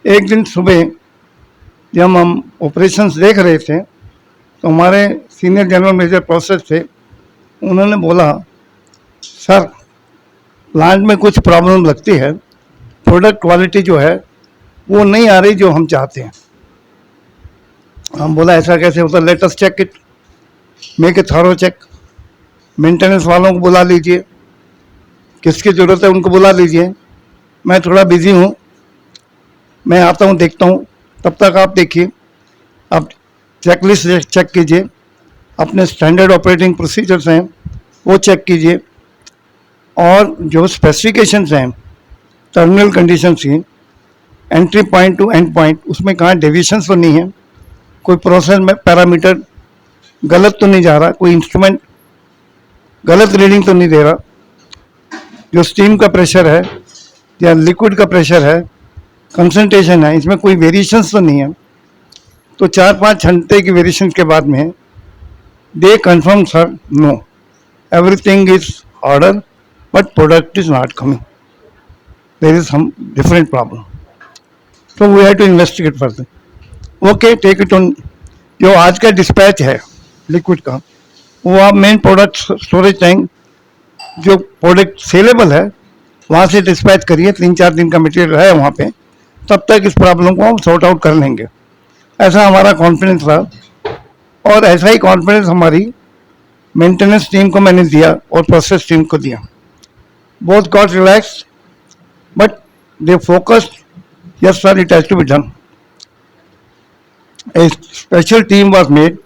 एक दिन सुबह जब हम ऑपरेशंस देख रहे थे तो हमारे सीनियर जनरल मैनेजर प्रोसेस थे, उन्होंने बोला सर प्लांट में कुछ प्रॉब्लम लगती है, प्रोडक्ट क्वालिटी जो है वो नहीं आ रही जो हम चाहते हैं। हम बोला ऐसा कैसे होता, let us check it, make a thorough check, maintenance वालों को बुला लीजिए, किसकी ज़रूरत है उनको बुला लीजिए, मैं थोड़ा बिजी हूँ, मैं आता हूँ देखता हूँ, तब तक आप देखिए, आप चेकलिस्ट चेक कीजिए, अपने स्टैंडर्ड ऑपरेटिंग प्रोसीजर्स हैं वो चेक कीजिए, और जो स्पेसिफिकेशंस हैं टर्मिनल कंडीशंस की, entry point two and point, उसमें कहाँ डेविएशंस तो नहीं है, कोई प्रोसेस में पैरामीटर गलत तो नहीं जा रहा, कोई इंस्ट्रूमेंट गलत रीडिंग तो नहीं दे रहा, जो स्टीम का प्रेशर है या लिक्विड का प्रेशर है, कंसंट्रेशन है, इसमें कोई वेरिएशंस तो नहीं है। तो 4-5 घंटे की वेरिएशन के बाद में they confirm sir no, everything is order but product is not coming, there is some different problem, तो we have to investigate further. Okay, take it on. जो आज का डिस्पैच है लिक्विड का, वो आप मेन प्रोडक्ट स्टोरेज टैंक जो product saleable है वहाँ से डिस्पैच करिए, 3-4 दिन का मटेरियल है वहाँ पे, तब तक इस प्रॉब्लम को हम सॉर्ट आउट कर लेंगे। ऐसा हमारा कॉन्फिडेंस था, और ऐसा ही कॉन्फिडेंस हमारी मेंटेनेंस टीम को मैंने दिया और प्रोसेस टीम को दिया। Both got relax but they focused, yes sir it has to be done. A special team was made,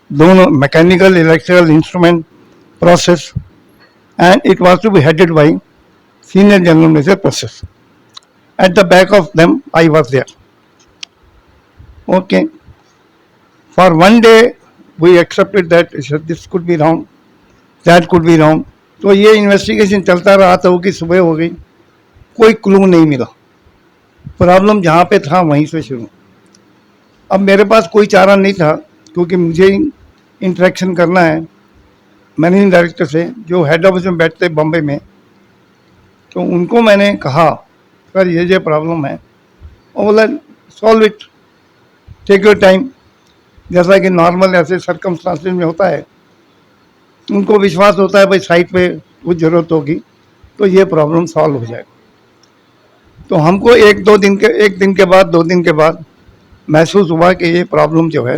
दोनों mechanical, electrical, instrument, process, and it was to be headed by senior general manager process. At the back of them, I was there. Okay. For one day, we accepted that this could be wrong, that could be wrong. तो ये investigation चलता रहा था, कि सुबह हो गई, कोई क्लू नहीं मिला, प्रॉब्लम जहाँ पे था वहीं से शुरू। अब मेरे पास कोई चारा नहीं था, क्योंकि मुझे इंटरेक्शन करना है मैनेजिंग डायरेक्टर से, जो हेड ऑफिस में बैठते बॉम्बे में। तो उनको मैंने कहा सर ये प्रॉब्लम है, और बोला solve it, take your time, जैसा कि नॉर्मल ऐसे सर्कमस्टांसेस में होता है। उनको विश्वास होता है भाई साइट पे कुछ ज़रूरत होगी तो ये प्रॉब्लम सॉल्व हो जाएगा। तो हमको एक दिन के बाद 2 दिन के बाद महसूस हुआ कि ये प्रॉब्लम जो है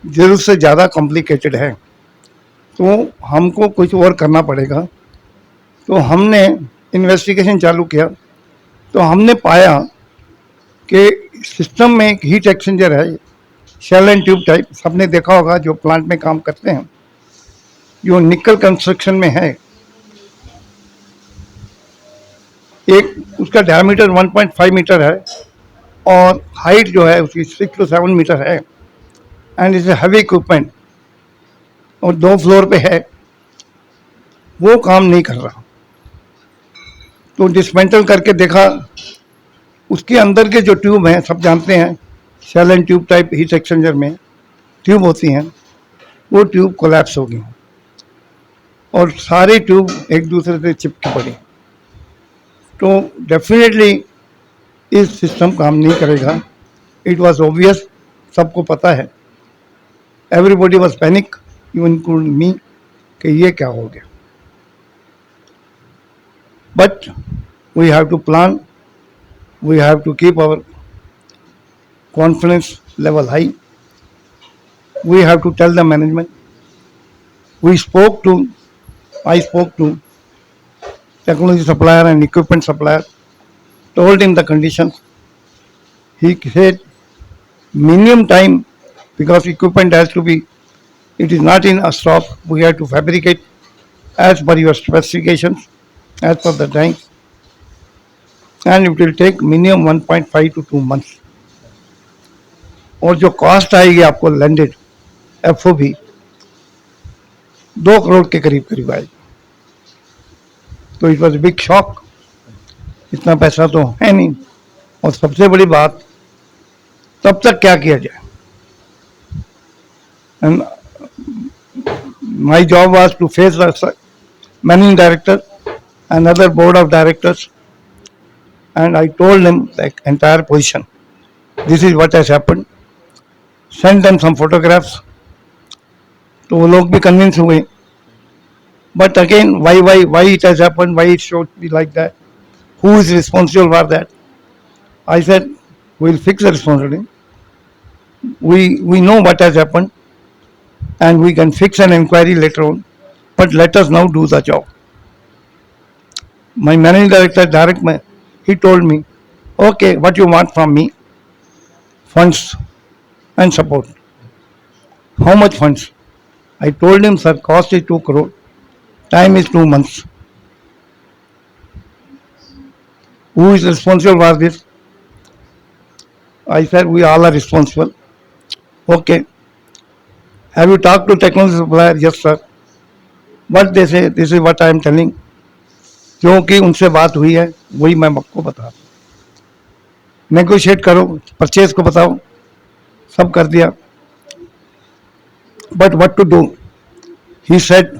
ज़रूरत से ज़्यादा कॉम्प्लिकेटेड है, तो हमको कुछ और करना पड़ेगा। तो हमने इन्वेस्टिगेशन चालू किया, तो हमने पाया कि सिस्टम में एक हीट एक्सचेंजर है, शेल एंड ट्यूब टाइप, सबने देखा होगा जो प्लांट में काम करते हैं, जो निकल कंस्ट्रक्शन में है। एक उसका डायमीटर 1.5 मीटर है और हाइट जो है उसकी 6 to 7 मीटर है, एंड इट्स हैवी इक्विपमेंट, और 2 फ्लोर पे है, वो काम नहीं कर रहा। तो डिसमेंटल करके देखा, उसके अंदर के जो ट्यूब हैं, सब जानते हैं shell and tube type heat exchanger में ट्यूब होती हैं, वो ट्यूब कोलैप्स हो गई और सारी ट्यूब एक दूसरे से चिपकी पड़ी। तो डेफिनेटली इस सिस्टम काम नहीं करेगा, इट वॉज ऑब्वियस, सबको पता है, everybody was panic, even including me, कि ये क्या हो गया। But we have to plan, we have to keep our confidence level high, we have to tell the management, I spoke to technology supplier and equipment supplier, told him the conditions. He said minimum time, because equipment has to be, it is not in a shop, we have to fabricate as per your specifications, as per the tanks, and it will take minimum 1.5 to 2 months. और जो cost आएगी आपको landed FOB 2 crore के करीब आएगी। तो it was big shock, इतना पैसा तो है नहीं, और सबसे बड़ी बात तब तक क्या किया जाए। And my job was to face the managing director and other board of directors and I told him the entire position. This is what has happened. Sent them some photographs. तो वो लोग भी कन्विंस हुए. But again, why it has happened? Why it should be like that? Who is responsible for that? I said, we'll fix the responsibility. We know what has happened, and we can fix an inquiry later on. But let us now do the job. My managing director, he told me, okay, what you want from me? Funds and support. How much funds? I told him, sir, cost is 2 crore. Time is 2 months. Who is responsible for this? I said, we all are responsible. Okay. Have you talked to technology supplier? Yes, sir. What they say, this is what I am telling. क्योंकि उनसे बात हुई है, वही मैं आपको बता. Negotiate करो, परचेज को बताओ, सब कर दिया. But what to do? He said,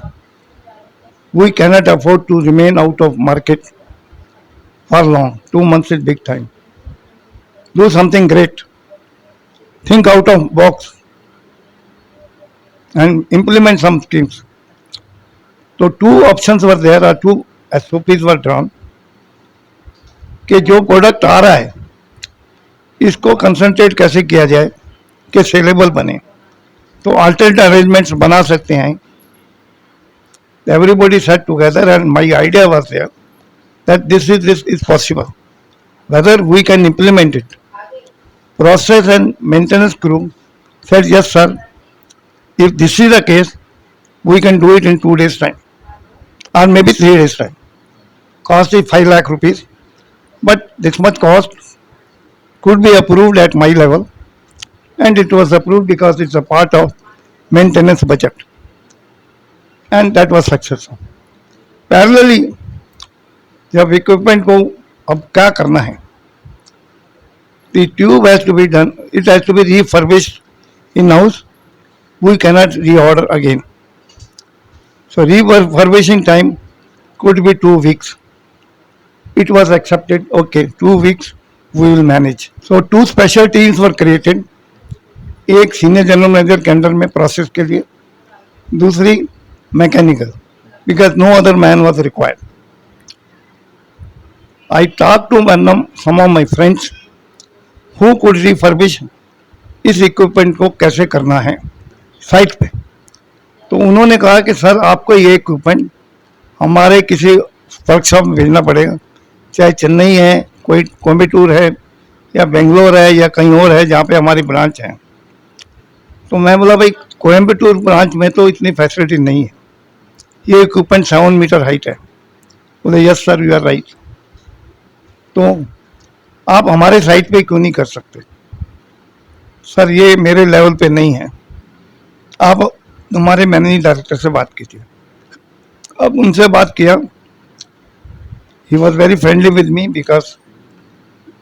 we cannot afford to remain out of market for long. 2 months is big time. Do something great. Think out of box and implement some schemes. So 2 options were there, or 2 SOPs were drawn. कि जो product आ रहा है इसको concentrate कैसे किया जाए कि saleable बने. तो अल्टरनेट अरेंजमेंट्स बना सकते हैं. Everybody sat together and my idea was there that this is possible. Whether we can implement it. Process and maintenance crew said, yes, sir. If this is the case, we can do it in 2 days' time, or maybe 3 days' time. Cost is 5 lakh rupees, but this much cost could be approved at my level, and it was approved because it's a part of maintenance budget, and that was successful. Parallelly, जब equipment को अब क्या करना है, the tube has to be done, it has to be refurbished in-house. We cannot reorder again. So refurbishing time could be 2 weeks. It was accepted. Okay, 2 weeks we will manage. So 2 special teams were created. एक senior general manager के under में process के लिए, दूसरी mechanical, because no other man was required. I talked to some of my friends who could refurbish इस equipment को कैसे करना है साइट पे. तो उन्होंने कहा कि सर आपको ये इक्विपमेंट हमारे किसी वर्कशॉप में भेजना पड़ेगा, चाहे चेन्नई है, कोई कोयम्बटूर है, या बेंगलोर है, या कहीं और है जहाँ पे हमारी ब्रांच है. तो मैं बोला भाई कोयम्बटूर ब्रांच में तो इतनी फैसिलिटी नहीं है, ये इक्विपमेंट 7 मीटर हाइट है. बोले yes sir, you are right. तो आप हमारे साइट पे क्यों नहीं कर सकते? सर ये मेरे लेवल पे नहीं है, आप हमारे मैनेजिंग डायरेक्टर से बात कीजिए. अब उनसे बात किया. He was very friendly with me because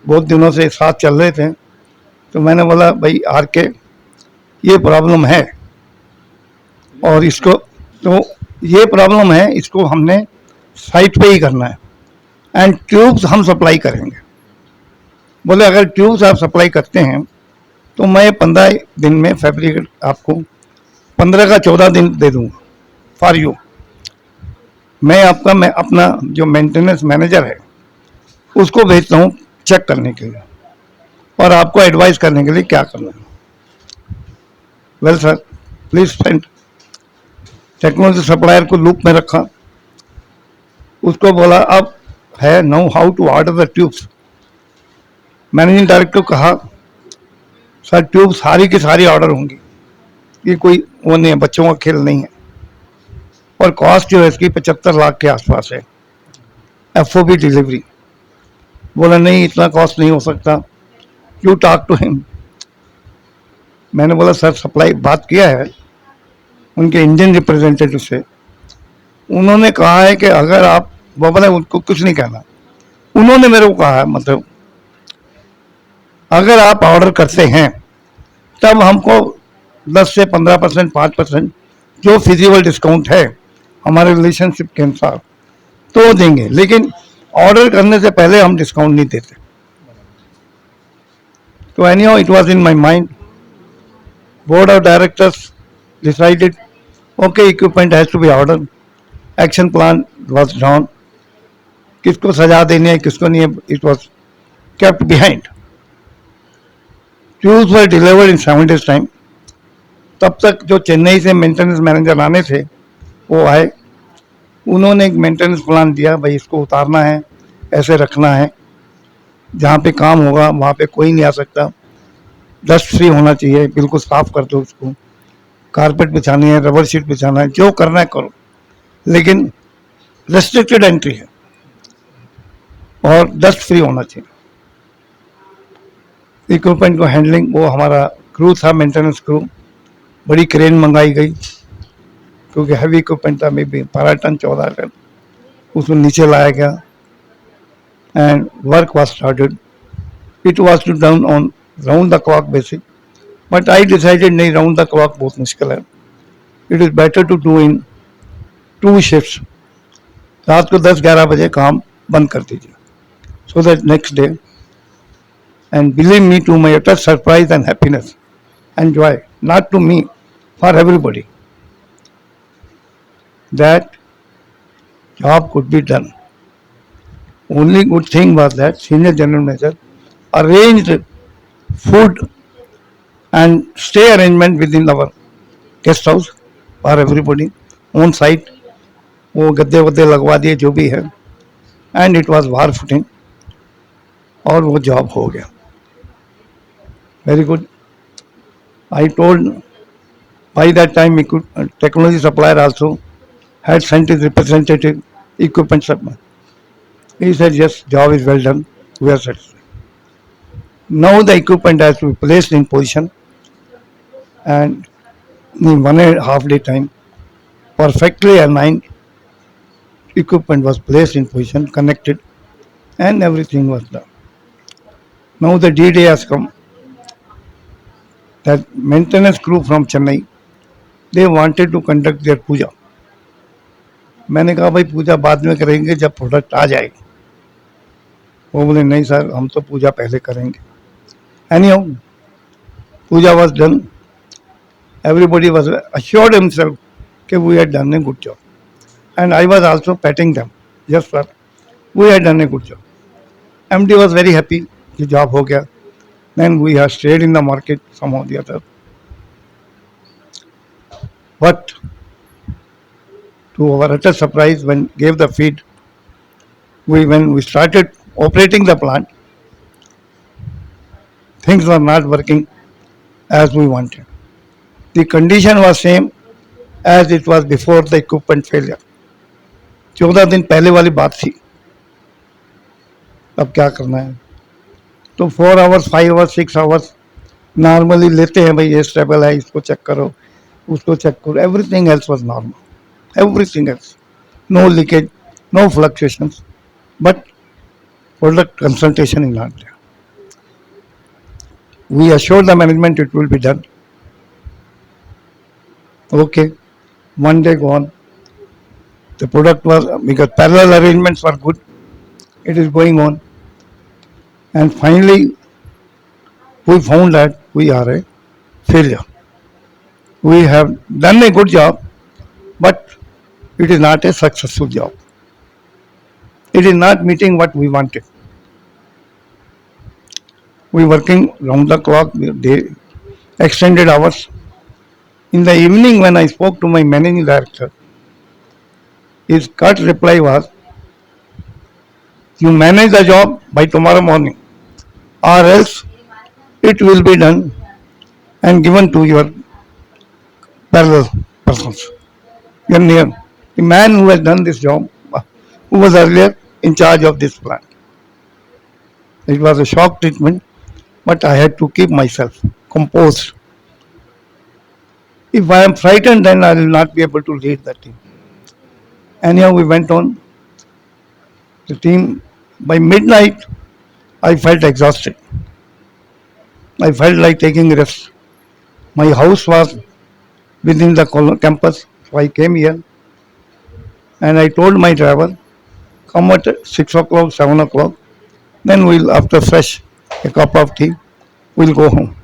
बहुत दिनों से साथ चल रहे थे. तो मैंने बोला भाई आर के, ये प्रॉब्लम है और इसको, तो ये प्रॉब्लम है, इसको हमने साइट पे ही करना है, एंड ट्यूब्स हम सप्लाई करेंगे. बोले अगर ट्यूब्स आप सप्लाई करते हैं तो मैं 15 दिन में फैब्रिकेट आपको 15 का 14 दिन दे दूंगा फॉर यू. मैं अपना जो मेंटेनेंस मैनेजर है उसको भेजता हूँ चेक करने के लिए और आपको एडवाइस करने के लिए क्या करना है. Well sir, please send. Technology supplier को लूप में रखा, उसको बोला अब है know how to order the tubes. Managing director को कहा सर ट्यूब सारी की सारी ऑर्डर होंगी, ये कोई वो नहीं है, बच्चों का खेल नहीं है, और कॉस्ट जो है इसकी 75 लाख के आसपास है, FOB डिलीवरी. बोला नहीं इतना कॉस्ट नहीं हो सकता, यू टॉक टू हिम. मैंने बोला सर सप्लाई बात किया है उनके इंडियन रिप्रेजेंटेटिव से, उन्होंने कहा है कि अगर आप, वो बोला उनको कुछ नहीं कहना, उन्होंने मेरे को कहा है मतलब अगर आप ऑर्डर करते हैं तब हमको 10 से 15%, 5% जो फिजिबल डिस्काउंट है हमारे रिलेशनशिप के अनुसार तो देंगे, लेकिन ऑर्डर करने से पहले हम डिस्काउंट नहीं देते. So anyhow, it was in my mind. Board of directors decided, okay, equipment has to be ordered. Action plan was drawn. किसको सजा देनी है, किसको नहीं है, it was kept behind. Tools were delivered in 7 days time. तब तक जो चेन्नई से मेंटेनेंस मैनेजर आने थे वो आए. उन्होंने एक मेंटेनेंस प्लान दिया, भाई इसको उतारना है, ऐसे रखना है, जहाँ पे काम होगा वहाँ पे कोई नहीं आ सकता, डस्ट फ्री होना चाहिए, बिल्कुल साफ कर दो उसको, कारपेट बिछानी है, रबर शीट बिछाना है, जो करना है करो, लेकिन रेस्ट्रिक्टेड एंट्री है और डस्ट फ्री होना चाहिए. इक्विपमेंट को हैंडलिंग वो हमारा क्रू था, मेंटेनेंस क्रू. बड़ी क्रेन मंगाई गई क्योंकि हैवी इक्विपमेंट था, मे बी 12 टन 14 टन, उसको नीचे लाया गया and work was started. It was to done on round the clock basic, but I decided नहीं, राउंड द क्लॉक बहुत मुश्किल है. It is better to do in 2 shifts. रात को 10-11 बजे काम बंद कर दीजिए, so that next day, and believe me, to my utter surprise and happiness and joy, not to me, for everybody, that job could be done. Only good thing was that senior general manager arranged food and stay arrangement within our guest house for everybody on site. वो गद्दे वद्दे लगवा दिए जो भी है, and it was war footing और वो job हो गया. Very good. I told by that time technology supplier also had sent his representative, equipment supplier. He said, yes, job is well done. We are satisfied. Now the equipment has to be placed in position, and in 1.5 day time, perfectly aligned, equipment was placed in position, connected, and everything was done. Now the D-Day has come. That maintenance crew from Chennai, they wanted to conduct their पूजा. मैंने कहा भाई पूजा बाद में करेंगे जब product आ जाएगा. वो बोले नहीं सर, हम तो पूजा पहले करेंगे. Anyhow, Puja was done. Everybody was assured himself कि we had done a good job, and I was also patting them. Yes sir, we had done a good job. MD was very happy कि job हो गया. Then we have stayed in the market somehow or the other. But to our utter surprise, when gave the feed, when we started operating the plant, things were not working as we wanted. The condition was same as it was before the equipment failure. 14 दिन पहले वाली बात थी. अब क्या करना है? तो 4 hours, 5 hours, 6 hours नॉर्मली लेते हैं, भाई ये स्टेबल है, इसको चेक करो, उसको चेक करो. Everything else was normal, everything else, no leakage, no fluctuations, but product consultation is not there. We assured the management it will be done. Okay, one day gone, the product was, because parallel arrangements were good, it is going on. And finally, we found that we are a failure. We have done a good job, but it is not a successful job. It is not meeting what we wanted. We working round the clock, day, extended hours. In the evening, when I spoke to my managing director, his curt reply was, you manage the job by tomorrow morning, or else it will be done and given to your parallel persons. Your near. The man who has done this job, who was earlier in charge of this plant. It was a shock treatment, but I had to keep myself composed. If I am frightened, then I will not be able to lead the team. Anyhow, we went on. The team, by midnight, I felt exhausted. I felt like taking rest. My house was within the campus, so I came here and I told my driver, come at 6 o'clock, 7 o'clock. Then we'll, after fresh a cup of tea, we'll go home.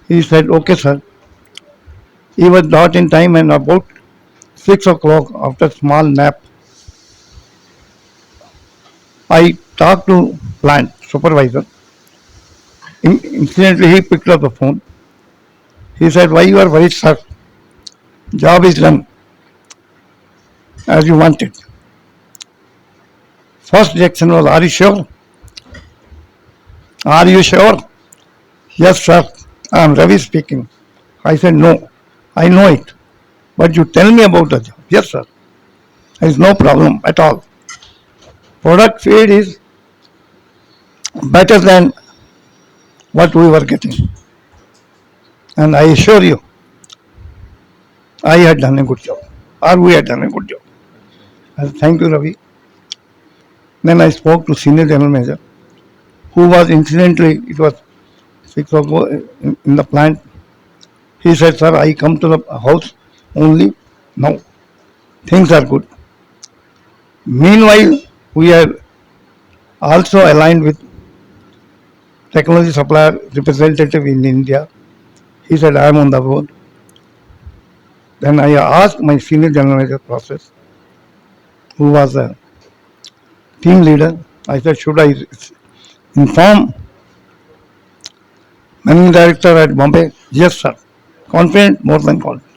He said, okay, sir. He was not in time, and about 6 o'clock, after small nap, I talked to plant supervisor. Incidentally, he picked up the phone. He said, why you are worried, sir? Job is done as you wanted. First reaction was, are you sure? Are you sure? Yes, sir. I am Ravi speaking. I said, no, I know it. But you tell me about the job. Yes, sir. There is no problem at all. Product feed is better than what we were getting. And I assure you, I had done a good job. Or we had done a good job. I said, thank you, Ravi. Then I spoke to senior general manager, who was incidentally, it was 6 o'clock in the plant. He said, sir, I come to the house only now. Things are good. Meanwhile, we are also aligned with technology supplier representative in India. He said, I am on the board. Then I asked my senior general manager process, who was a team leader. I said, should I inform managing director at Bombay? Yes, sir. Confident, more than confident.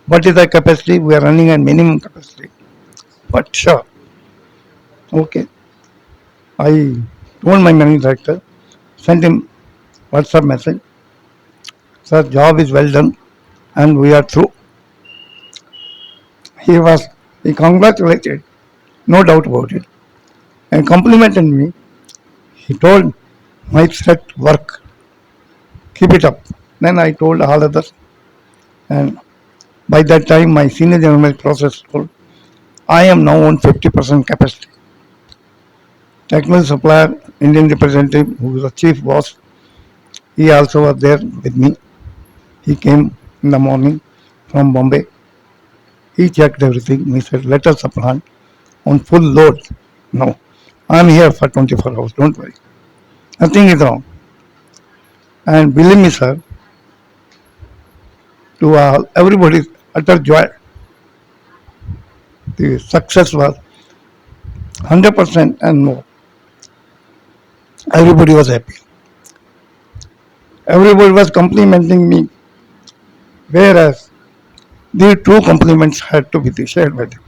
What is the capacity? We are running at minimum capacity. But sure. Okay. I told my managing director, sent him WhatsApp message. Sir, job is well done and we are through. He congratulated, no doubt about it, and complimented me. He told, my set work, keep it up. Then I told all others, and by that time my senior general manager process told, I am now on 50% capacity. Technical supplier, Indian representative, who is the chief boss, he also was there with me. He came in the morning from Bombay. He checked everything. He said, let us plant on full load. No, I am here for 24 hours. Don't worry. Nothing is wrong. And believe me, sir, to everybody's utter joy, the success was 100% and more. Everybody was happy. Everybody was complimenting me, whereas the true compliments had to be shared by them.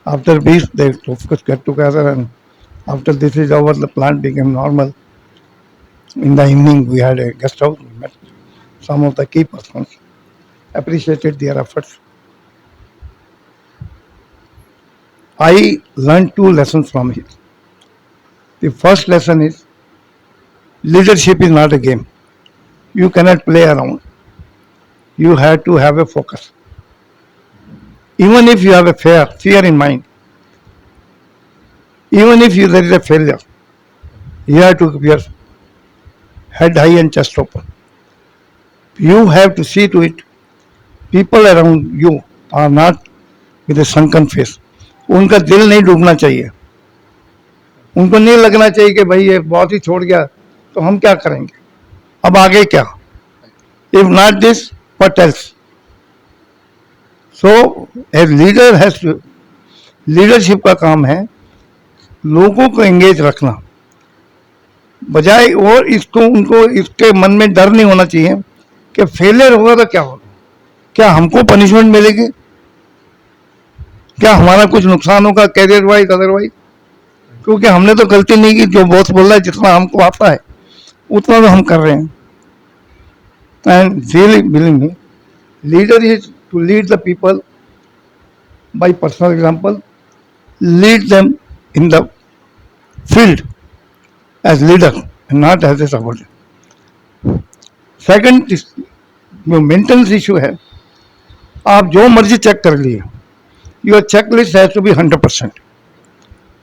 After this, they of course get together, and after this is over, the plant became normal. In the evening, we had a guest house. We met some of the key persons, appreciated their efforts. I learned 2 lessons from it. The first lesson is leadership is not a game. You cannot play around. You have to have a focus. Even if you have a fear in mind, even if there is a failure, you have to keep your head high and chest open. You have to see to it, people around you are not with a sunken face. उनका दिल नहीं डूबना चाहिए. उनको नहीं लगना चाहिए कि भाई ये बहुत ही छोड़ गया तो हम क्या करेंगे, अब आगे क्या. If not this, what else? So a leader has to, leadership का काम है लोगों को एंगेज रखना, बजाय और इसको उनको इसके मन में डर नहीं होना चाहिए कि फेलियर होगा तो क्या होगा, क्या हमको पनिशमेंट मिलेगी, क्या हमारा कुछ नुकसान होगा कैरियर वाइज अदरवाइज, क्योंकि हमने तो गलती नहीं की. जो बॉस बोल रहा है जितना हमको आता है उतना तो हम कर रहे हैं. And really believe me, leader is to lead the people by personal example, lead them in the field as leader and not as a subordinate. Second, जो मेंटेनेंस इशू है, आप जो मर्जी चेक कर लिए, your checklist has to be 100%.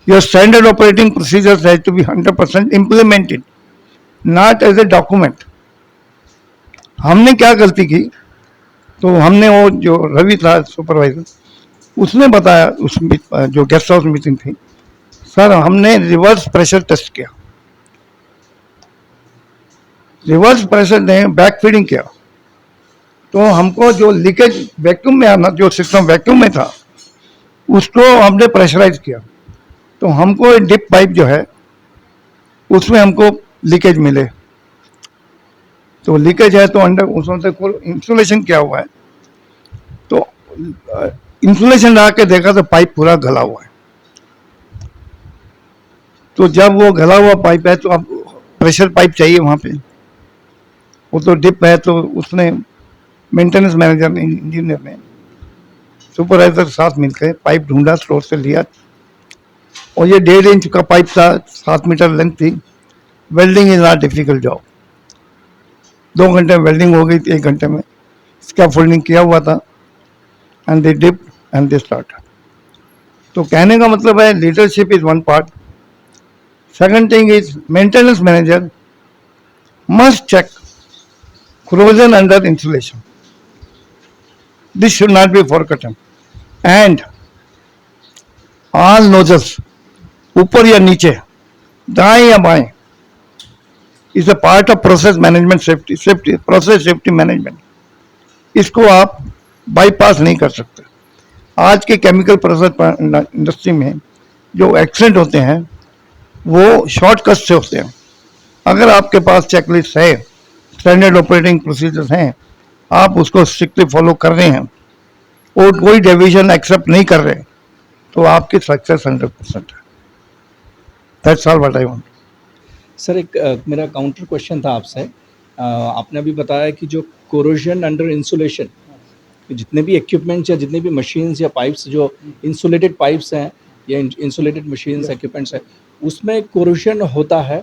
Your standard operating procedures has to be 100% implemented, not as a document. हमने क्या गलती की, तो हमने वो जो रवि था सुपरवाइजर, उसने बताया, जो गेस्ट हाउस मीटिंग थी, सर हमने रिवर्स प्रेशर टेस्ट किया, रिवर्स प्रेशर ने बैक फीडिंग किया, तो हमको जो लीकेज वैक्यूम में आना, जो सिस्टम वैक्यूम में था, उसको हमने प्रेशराइज किया, तो हमको डिप पाइप जो है उसमें हमको लीकेज मिले। तो लीकेज है तो अंडर उसमें से इंसुलेशन किया हुआ है, तो इंसुलेशन लगा के देखा तो पाइप पूरा गला हुआ है। तो जब वो गला हुआ पाइप है तो अब प्रेशर पाइप चाहिए वहाँ पे, वो तो डिप है, तो उसने मेंटेनेंस मैनेजर ने, इंजीनियर ने, सुपरवाइजर साथ मिलकर पाइप ढूंढा, स्टोर से लिया, और ये 1.5 इंच का पाइप था, 7 मीटर लेंथ थी। Welding is not difficult job, 2 घंटे में वेल्डिंग हो गई थी, 1 घंटे में स्कैफोल्डिंग किया हुआ था, and they dip and they start. तो कहने का मतलब है leadership is one part, second thing is maintenance manager must check corrosion under insulation. This should not be forgotten. And all nozzles, ऊपर या नीचे, दाएं या बाएं, is a part of process management safety, process safety management. इसको आप bypass नहीं कर सकते। आज के केमिकल प्रोसेस इंडस्ट्री में जो एक्सीडेंट होते हैं वो शॉर्टकट से होते हैं। अगर आपके पास चेकलिस्ट है, स्टैंडर्ड ऑपरेटिंग प्रोसीजर्स हैं, आप उसको स्ट्रिक्टली फॉलो कर रहे हैं और कोई डेविएशन एक्सेप्ट नहीं कर रहे, तो आपकी सक्सेस 100% है। That's all what I want. Sir एक मेरा काउंटर क्वेश्चन था आपसे। आपने अभी बताया कि जो कोरोजन अंडर इंसुलेशन, जितने भी इक्विपमेंट्स या जितने भी मशीन्स या पाइप्स जो इंसुलेटेड पाइप्स हैं या इंसुलेटेड मशीन्स इक्विपमेंट्स हैं, उसमें कोरोजन होता है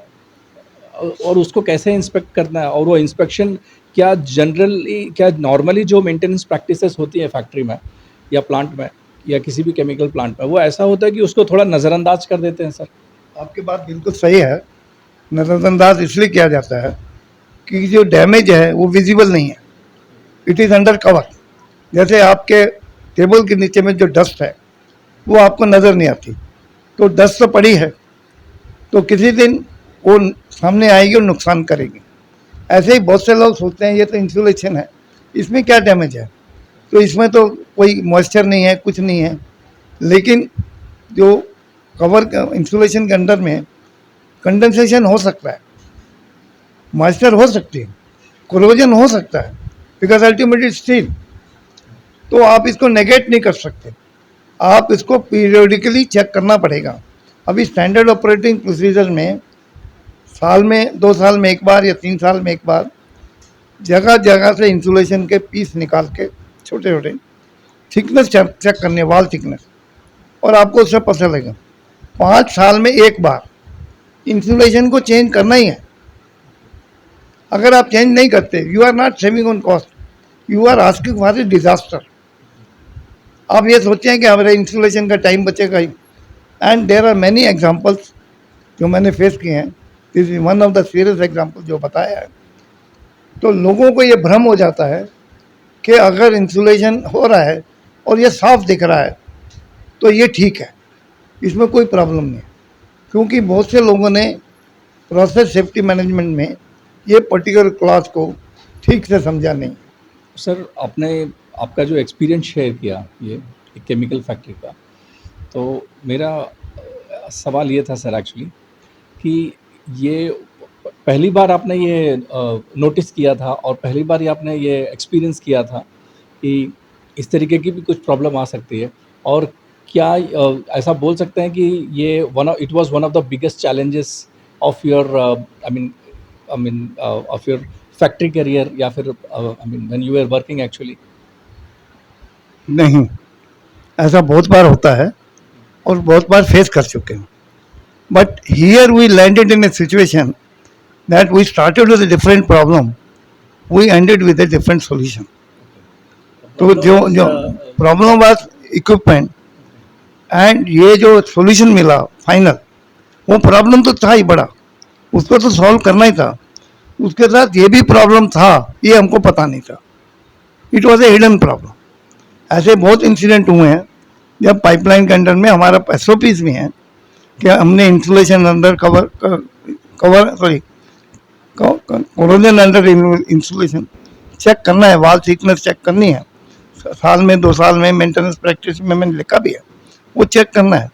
और उसको कैसे इंस्पेक्ट करना है, और वो इंस्पेक्शन क्या जनरली, क्या नॉर्मली जो मेंटेनेंस प्रैक्टिसेस होती है फैक्ट्री में या प्लांट में या किसी भी केमिकल प्लांट में, वो ऐसा होता है कि उसको थोड़ा नज़रअंदाज कर देते हैं? सर आपकी बात बिल्कुल सही है। नज़रअंदाज इसलिए किया जाता है कि जो डैमेज है वो विजिबल नहीं है, इट इज़ अंडर कवर। जैसे आपके टेबल के नीचे में जो डस्ट है वो आपको नज़र नहीं आती, तो डस्ट तो पड़ी है, तो किसी दिन वो सामने आएगी और नुकसान करेगी। ऐसे ही बहुत से लोग सोचते हैं ये तो इंसुलेशन है, इसमें क्या डैमेज है, तो इसमें तो कोई मॉइस्चर नहीं है, कुछ नहीं है। लेकिन जो कवर इंसुलेशन के अंदर में कंडेंसेशन हो सकता है, मॉइस्चर हो सकती है, कोरोजन हो सकता है, बिकॉज अल्टीमेटली स्टील। तो आप इसको नेगेट नहीं कर सकते, आप इसको पीरियडिकली चेक करना पड़ेगा। अभी स्टैंडर्ड ऑपरेटिंग प्रोसीजर में साल में 2 साल में एक बार या 3 साल में एक बार जगह जगह से इंसुलेशन के पीस निकाल के छोटे छोटे थिकनेस चेक करने, वाल थिकनेस, और आपको उससे पता लगेगा 5 साल में एक बार इंसुलेशन को चेंज करना ही है। अगर आप चेंज नहीं करते, you are not saving on cost, you are asking for a disaster. आप ये सोचते हैं कि हमारे इंसुलेशन का टाइम बचेगा ही, and there are many examples जो मैंने फेस किए हैं। This is one of the serious example जो बताया है। तो लोगों को ये भ्रम हो जाता है कि अगर इंसुलेशन हो रहा है और ये साफ दिख रहा है तो ये ठीक है, इसमें कोई प्रॉब्लम नहीं है, क्योंकि बहुत से लोगों ने प्रोसेस सेफ्टी मैनेजमेंट में ये पर्टिकुलर क्लास को ठीक से समझा नहीं। सर आपने आपका जो एक्सपीरियंस शेयर किया ये केमिकल फैक्ट्री का, तो मेरा सवाल ये था सर एक्चुअली कि ये पहली बार आपने ये नोटिस किया था और पहली बार ये आपने ये एक्सपीरियंस किया था कि इस तरीके की भी कुछ प्रॉब्लम आ सकती है, और क्या ऐसा बोल सकते हैं कि ये it was one of the biggest challenges of your I mean of your factory career, या फिर I mean when you are working actually? नहीं, ऐसा बहुत बार होता है और बहुत बार फेस कर चुके हैं, but here we landed in a situation that we started with a different problem, we ended with a different solution. तो जो प्रॉब्लम वाज इक्विपमेंट, एंड ये जो सॉल्यूशन मिला फाइनल, वो प्रॉब्लम तो था ही बड़ा, उसको तो सॉल्व करना ही था। उसके साथ ये भी प्रॉब्लम था, ये हमको पता नहीं था, it was a hidden problem. ऐसे बहुत इंसिडेंट हुए हैं जब पाइपलाइन के अंडर में हमारा एसओपीज भी हैं कि हमने insulation under cover sorry corrosion under insulation check करना है, वाल थिकनेस चेक करनी है, साल में 2 साल में मेंटेनेंस प्रैक्टिस में मैंने लिखा भी है, वो चेक करना है।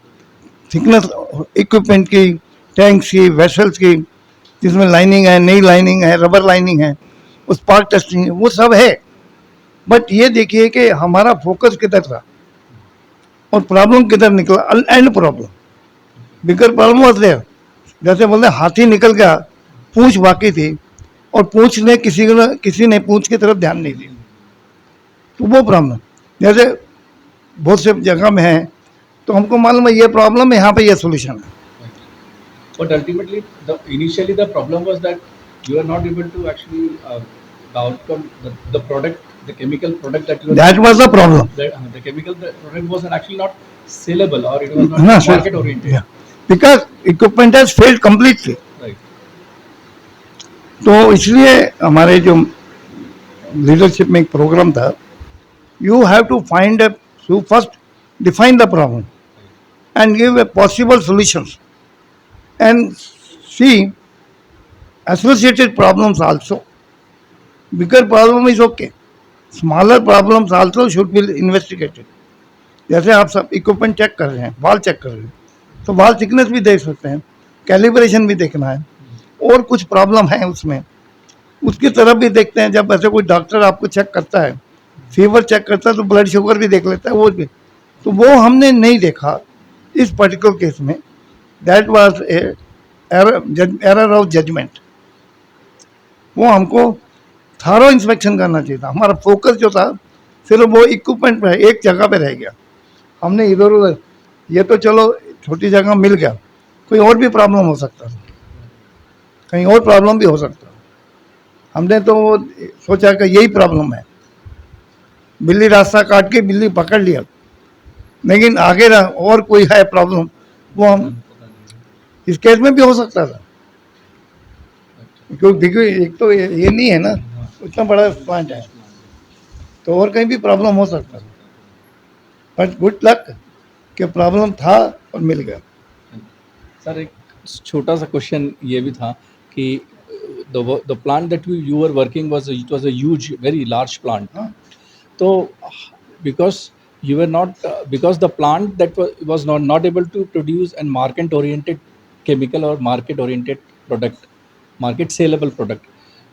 थिकनेस इक्विपमेंट की, टैंक्स की, वेसल्स की, जिसमें लाइनिंग है, नई लाइनिंग है, रबर लाइनिंग है, उस पार्ट टेस्टिंग है, वो सब है। बट ये देखिए कि हमारा फोकस किधर था और प्रॉब्लम किधर निकला, and problem, bigger problem was there. जैसे बोलते हैं, हाथी निकल गया, पूंछ बाकी थी, और पूंछ ने किसी ने पूंछ की तरफ ध्यान नहीं दिया, तो वो प्रॉब्लम। जैसे बहुत से जगह में है तो हमको मालूम है ये प्रॉब्लम है, यहाँ पे ये सोल्यूशन है। But ultimately, initially the problem was that you are not able to actually the outcome, the product, the chemical product that you are that was the problem. the chemical product was actually not sellable, or it was not हाँ sir, market oriented. Because equipment has failed completely. Right. तो इसलिए हमारे जो leadership में एक program था, you have to find first define the problem and give a possible solutions and see associated problems also. Bigger problem is okay, smaller problems also should be investigated. जैसे आप सब इक्विपमेंट चेक कर रहे हैं, वाल check कर रहे हैं, तो वाल थिकनेस भी देख सकते हैं, कैलिब्रेशन भी देखना है, और कुछ प्रॉब्लम है उसमें, उसकी तरफ भी देखते हैं। जब ऐसे कोई डॉक्टर आपको चेक करता है, फीवर चेक करता है, तो ब्लड शुगर भी देख लेता है, वो भी, तो वो हमने नहीं देखा इस पर्टिकुलर केस में। That was error of judgement. वो हमको थारो इंस्पेक्शन करना चाहिए था। हमारा फोकस जो था सिर्फ वो इक्विपमेंट पे, एक जगह पे रह गया। हमने इधर उधर, ये तो चलो छोटी जगह मिल गया, कोई और भी प्रॉब्लम हो सकता था, कहीं और प्रॉब्लम भी हो सकता। हमने तो सोचा कि यही प्रॉब्लम है, बिल्ली रास्ता काट के बिल्ली पकड़ लिया, लेकिन आगे और कोई है प्रॉब्लम, वो हम इस केस में भी हो सकता था, क्योंकि एक तो ये नहीं है ना, इतना बड़ा प्लांट है, तो और कहीं भी प्रॉब्लम हो सकता था। बट गुड लक कि प्रॉब्लम था और मिल गया। सर, एक छोटा सा क्वेश्चन ये भी था कि the plant that you were working was a huge, very large plant. हाँ, So because you were not because the plant that was not able to produce a market oriented chemical or market oriented product, market saleable product.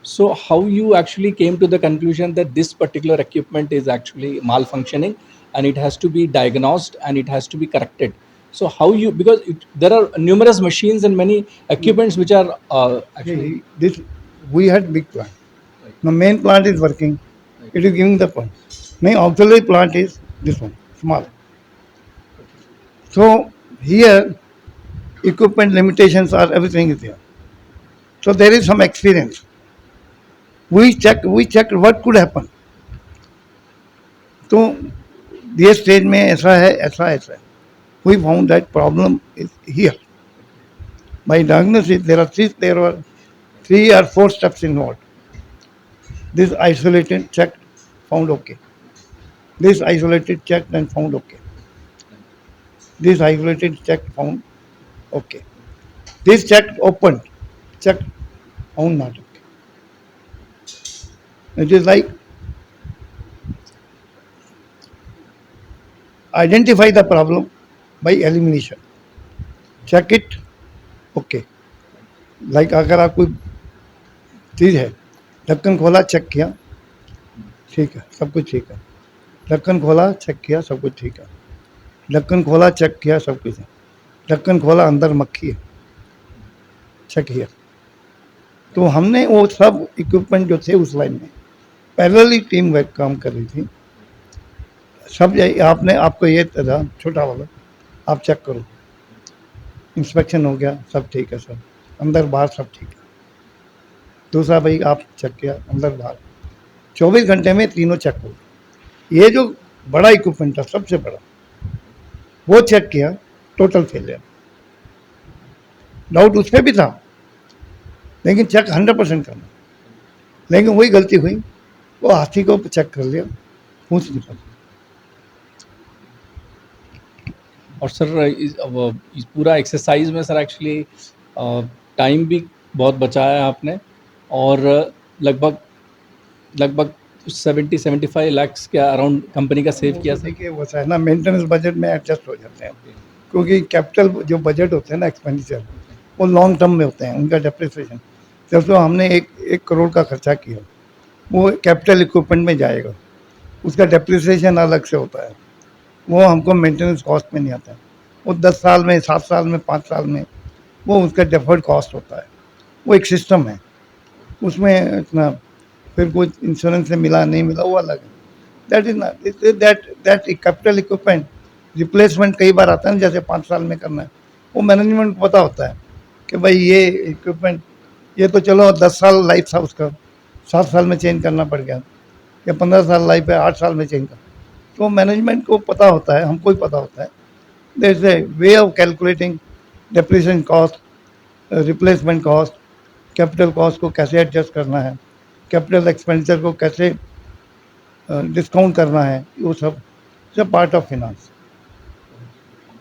So how you actually came to the conclusion that this particular equipment is actually malfunctioning and it has to be diagnosed and it has to be corrected? So how you, because there are numerous machines and many equipments which are actually this we had big plant. The main plant is working. It is giving the point. My auxiliary plant is this one, small. So here equipment limitations are, everything is there. So there is some experience. We checked what could happen. तो ये stage में ऐसा है, ऐसा ऐसा है. We found that problem is here. By diagnosis, there were 3 or 4 steps involved. This isolated, checked, found okay. This isolated, checked and found okay. This isolated, checked, found okay. This checked, opened, checked, found not okay. It is like identify the problem by elimination. Check it, okay. Like अगर आप कोई चीज़ है, ढक्कन खोला, check किया, ठीक है, सब कुछ ठीक है. ढक्कन खोला, चेक किया, सब कुछ ठीक है. ढक्कन खोला, चेक किया, सब कुछ है. ढक्कन खोला, अंदर मक्खी है, चेक किया. तो हमने वो सब इक्विपमेंट जो थे उस लाइन में पैरेलली टीम वर्क काम कर रही थी. सब आपने आपको ये था छोटा वाला, आप चेक करो, इंस्पेक्शन हो गया, सब ठीक है सर, अंदर बाहर सब ठीक है. दूसरा भाई आप चेक किया, अंदर बाहर, 24 घंटे में तीनों चेक हो गए. ये जो बड़ा इक्विपमेंट था सबसे बड़ा, वो चेक किया, टोटल फेलियर. डाउट उस पर भी था, लेकिन चेक 100% करना. लेकिन वही गलती हुई, वो हाथी को चेक कर लिया, पूछ निकल. और सर इस पूरा एक्सरसाइज में सर एक्चुअली टाइम भी बहुत बचाया आपने और लगभग लगभग 70-75 लाख के अराउंड कंपनी का सेव वो किया तो सर। देखिए वो है ना, मेंटेनेंस बजट में एडजस्ट हो जाते हैं, क्योंकि कैपिटल जो बजट होते हैं ना एक्सपेंडिचर, वो लॉन्ग टर्म में होते हैं, उनका डेप्रिसिएशन। जब तो हमने 1 करोड़ का खर्चा किया, वो कैपिटल इक्विपमेंट में जाएगा, उसका डेप्रिसिएशन अलग से होता है, वो हमको मेंटेनेंस कॉस्ट में नहीं आता है। वो 10 साल में, 7 साल में, 5 साल में वो उसका डेफर्ड कॉस्ट होता है। वो एक सिस्टम है, उसमें इतना फिर कोई इंश्योरेंस से मिला नहीं मिला वो अलग है। That is not that capital equipment replacement कई बार आता है ना, जैसे 5 साल में करना है, वो मैनेजमेंट को पता होता है कि भाई ये इक्विपमेंट, ये तो चलो 10 साल लाइफ था उसका, 7 साल में चेंज करना पड़ गया, या 15 साल लाइफ है, 8 साल में चेंज कर, तो मैनेजमेंट को पता होता है, हमको ही पता होता है। There is a way of calculating depreciation cost, replacement cost, capital cost को कैसे एडजस्ट करना है, कैपिटल एक्सपेंडिचर को कैसे डिस्काउंट करना है, वो सब part of finance.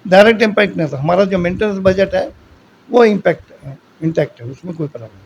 Direct impact नहीं था, हमारा जो मेंटेनेंस बजट है वो इम्पैक्ट इंटैक्ट है, उसमें कोई प्रॉब्लम नहीं।